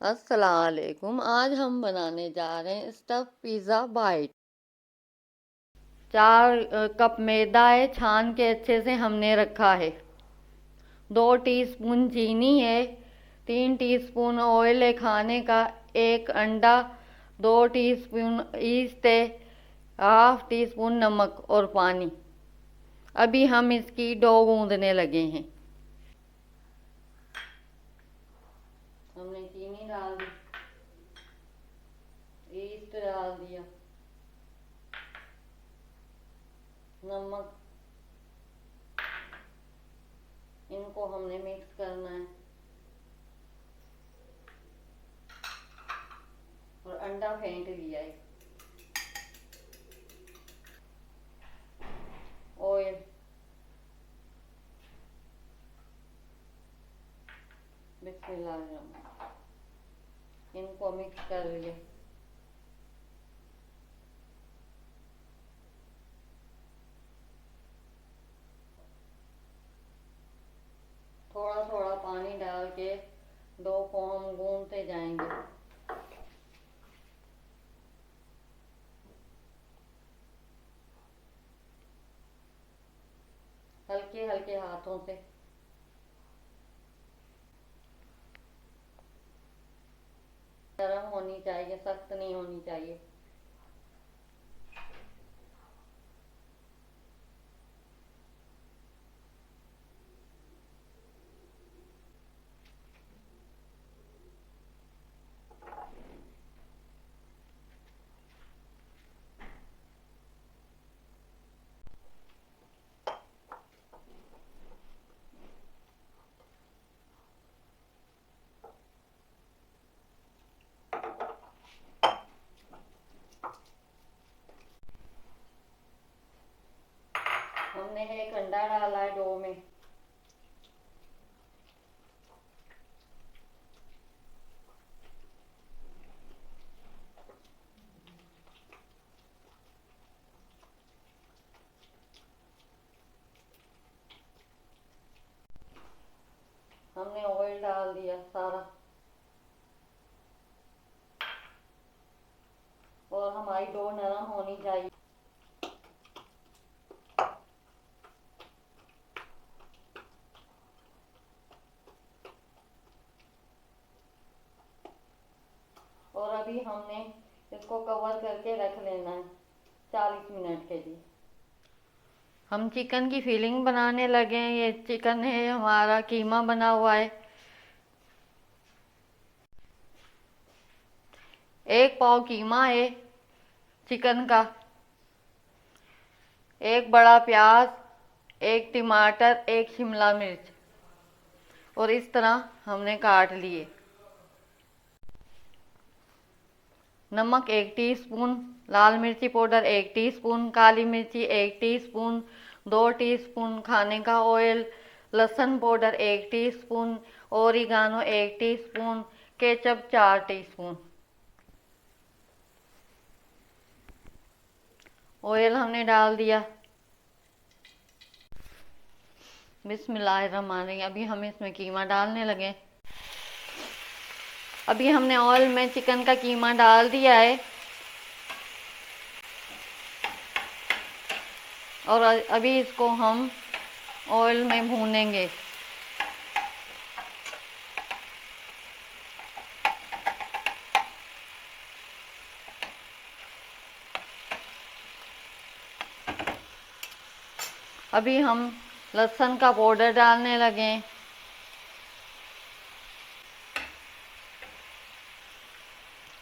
अस्सलाम वालेकुम। आज हम बनाने जा रहे हैं स्टफ पिज़्ज़ा बाइट। 4 कप मैदा है, छान के अच्छे से हमने रखा है। 2 टीस्पून चीनी है, 3 टीस्पून ऑयल है खाने का, 1 अंडा, 2 टीस्पून ईस्ट है, हाफ टी स्पून नमक और पानी। अभी हम इसकी डो गूंदने लगे हैं। हमने चीनी डाल दी, ईस्ट डाल दिया, नमक, इनको हमने मिक्स करना है और अंडा फेंट लिया है। ऑयल, बिस्मिल्लाह, इनको मिक्स कर लिया। थोड़ा थोड़ा पानी डाल के डो को हम गूंथते जाएंगे। हल्के हल्के हाथों से। नरम होनी चाहिए, सख्त नहीं होनी चाहिए। हमने 1 अंडा डाला है डो में। हमने ऑयल डाल दिया सारा, और हमारी डो नरम होनी चाहिए। और अभी हमने इसको कवर करके रख लेना है 40 मिनट के लिए। हम चिकन की फिलिंग बनाने लगे हैं। ये चिकन है हमारा, कीमा बना हुआ है। 1 पाव कीमा है चिकन का, 1 बड़ा प्याज, 1 टमाटर, 1 शिमला मिर्च, और इस तरह हमने काट लिए। नमक 1 टीस्पून, लाल मिर्ची पाउडर 1 टीस्पून, काली मिर्ची 1 टीस्पून, 2 टीस्पून खाने का ऑयल, लहसुन powder 1 teaspoon, oregano 1 teaspoon, ketchup 4 teaspoon. Oil हमने डाल दिया। बिस्मिल्लाहिर्रहमानिर्रहीम। अभी हम इसमें कीमा डालने लगे। अभी हमने ऑयल में चिकन का कीमा डाल दिया है और अभी इसको हम ऑयल में भूनेंगे। अभी हम लहसुन का पाउडर डालने लगे,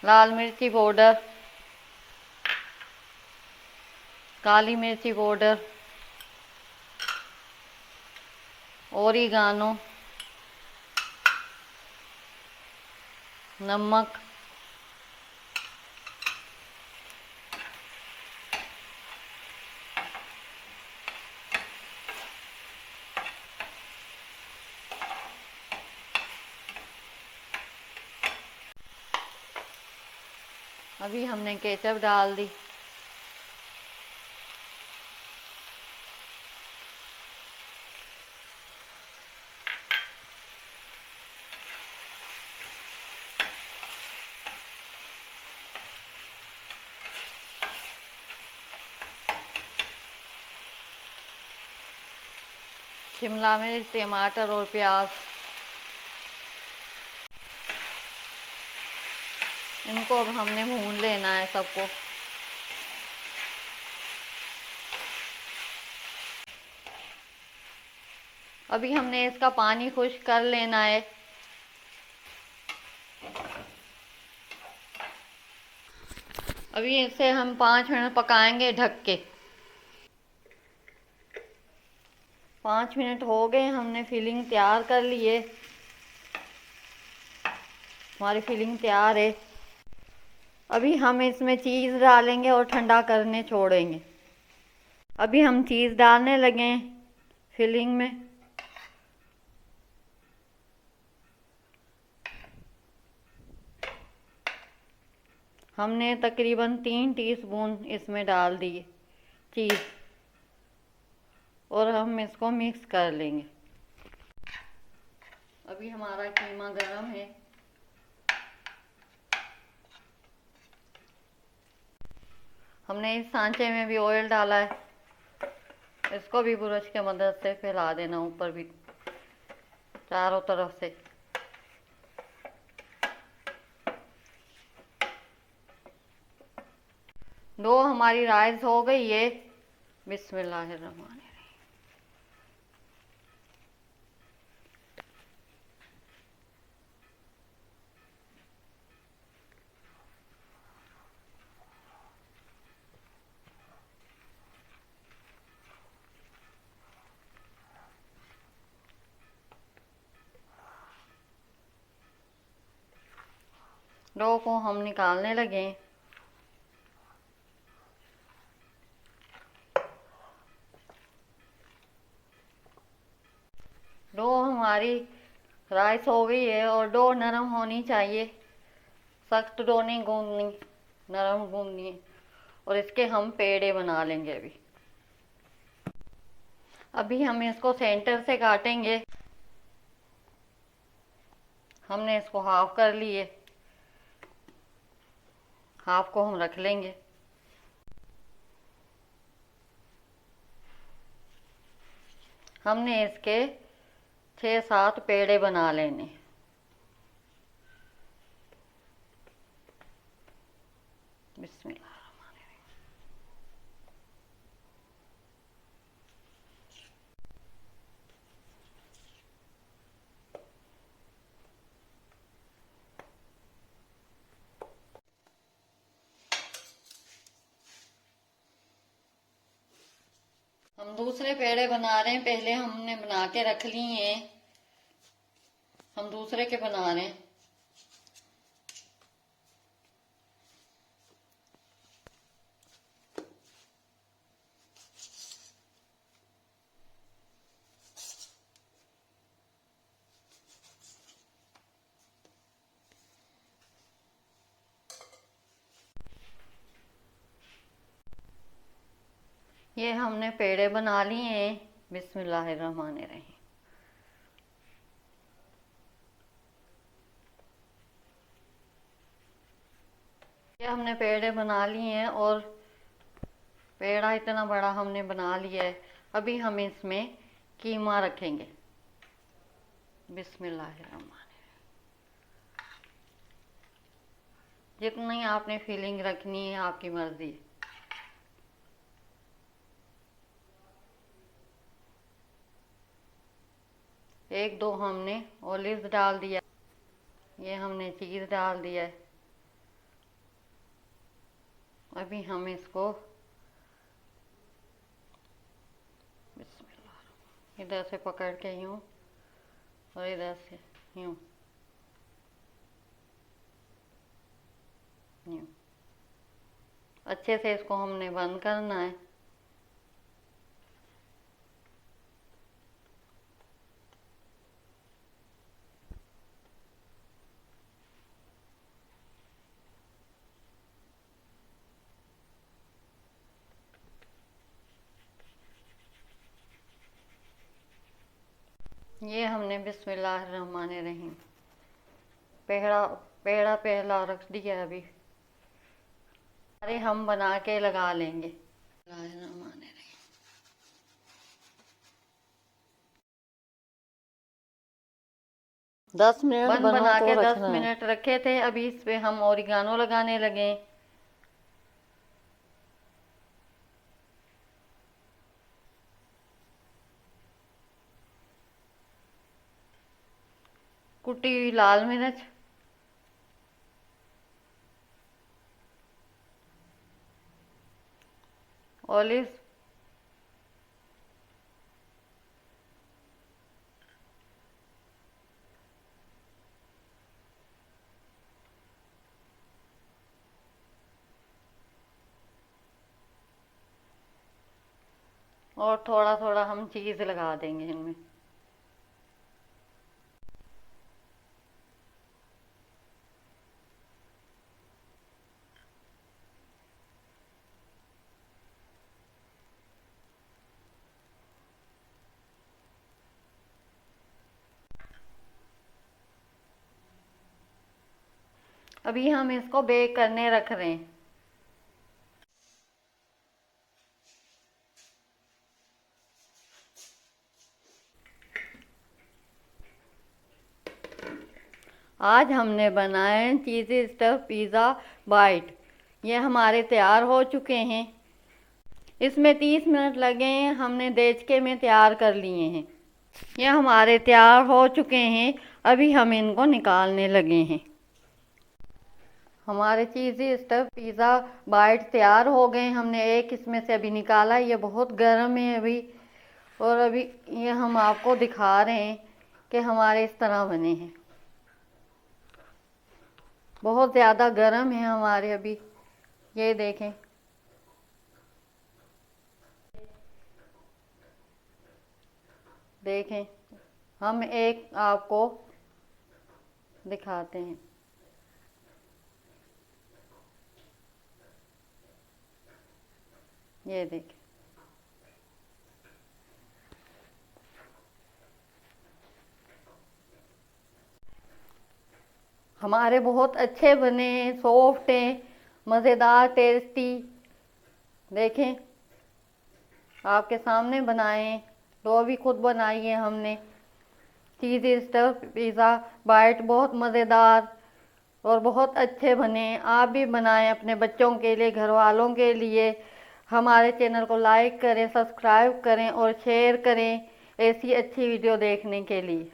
लाल मिर्ची पाउडर, काली मिर्ची पाउडर, ओरिगानो, नमक, अभी हमने केचप डाल दी। शिमला मिर्च, टमाटर और प्याज, इनको अब हमने भून लेना है सबको। अभी हमने इसका पानी खुश्क कर लेना है। अभी इसे हम 5 मिनट पकाएंगे ढक के। 5 मिनट हो गए, हमने फिलिंग तैयार कर ली है। हमारी फिलिंग तैयार है। अभी हम इसमें चीज़ डालेंगे और ठंडा करने छोड़ेंगे। अभी हम चीज़ डालने लगे हैं फिलिंग में। हमने तकरीबन 3 टीस्पून इसमें डाल दिए चीज़, और हम इसको मिक्स कर लेंगे। अभी हमारा कीमा गरम है। हमने इस सांचे में भी ऑयल डाला है। इसको भी ब्रश की मदद से फैला देना ऊपर भी, चारों तरफ से। डो हमारी राइस हो गई है। बिस्मिल्लाहिर्रहमानिर्रहीम। डो को हम निकालने लगे। डो हमारी राइस हो गई है, और डो नरम होनी चाहिए, सख्त डो नहीं गूंदनी, नरम गूंदनी है। और इसके हम पेड़े बना लेंगे। अभी हम इसको सेंटर से काटेंगे। हमने इसको हाफ कर लिए, हाफ को हम रख लेंगे। हमने इसके 6-7 पेड़े बना लेने। बिस्मिल्लाह। हम दूसरे पेड़े बना रहे हैं। पहले हमने बना के रख लिए हैं, हम दूसरे के बना रहे हैं। ये हमने पेड़े बना लिए हैं। बिस्मिल्लाहिर्रहमानिर्रहीम। ये हमने पेड़े बना लिए हैं, और पेड़ा इतना बड़ा हमने बना लिया है। अभी हम इसमें कीमा रखेंगे। बिस्मिल्लाहिर्रहमानिर्रहीम। जितनी आपने फिलिंग रखनी है आपकी मर्जी। एक दो हमने ऑलिव डाल दिया, ये हमने चीज़ डाल दिया है। अभी हम इसको बिस्मिल्लाह इधर से पकड़ के यूँ, और इधर से यूँ यूँ अच्छे से इसको हमने बंद करना है। ये हमने बिस्मिल्लाहिर्रहमानिर्रहीम पेड़ा पेड़ा पहला रख दिया। अभी अरे हम बना के लगा लेंगे। 10 मिनट बन बना बना को के 10 रखना है। मिनट रखे थे। अभी इस पे हम ओरिगानो लगाने लगे। कुटी हुई लाल मिर्च, ऑलिव, और थोड़ा थोड़ा हम चीज़ लगा देंगे इनमें। अभी हम इसको बेक करने रख रहे हैं। आज हमने बनाए चीज़ी स्टफ पिज़्ज़ा बाइट। ये हमारे तैयार हो चुके हैं। इसमें 30 मिनट लगे हैं। हमने देचके में तैयार कर लिए हैं। ये हमारे तैयार हो चुके हैं। अभी हम इनको निकालने लगे हैं। हमारे चीज़ी स्टफ पिज़्ज़ा बाइट तैयार हो गए। हमने एक इसमें से अभी निकाला। ये बहुत गर्म है अभी, और अभी ये हम आपको दिखा रहे हैं कि हमारे इस तरह बने हैं। बहुत ज़्यादा गर्म है हमारे अभी। ये देखें, देखें, हम एक आपको दिखाते हैं। ये देखें, हमारे बहुत अच्छे बने हैं, सॉफ्ट हैं, मज़ेदार, टेस्टी। देखें, आपके सामने बनाए हैं। डो भी खुद बनाई है हमने। चीज़ी स्टफ पिज़्ज़ा बाइट बहुत मज़ेदार और बहुत अच्छे बने। आप भी बनाएं अपने बच्चों के लिए, घर वालों के लिए। हमारे चैनल को लाइक करें, सब्सक्राइब करें और शेयर करें ऐसी अच्छी वीडियो देखने के लिए।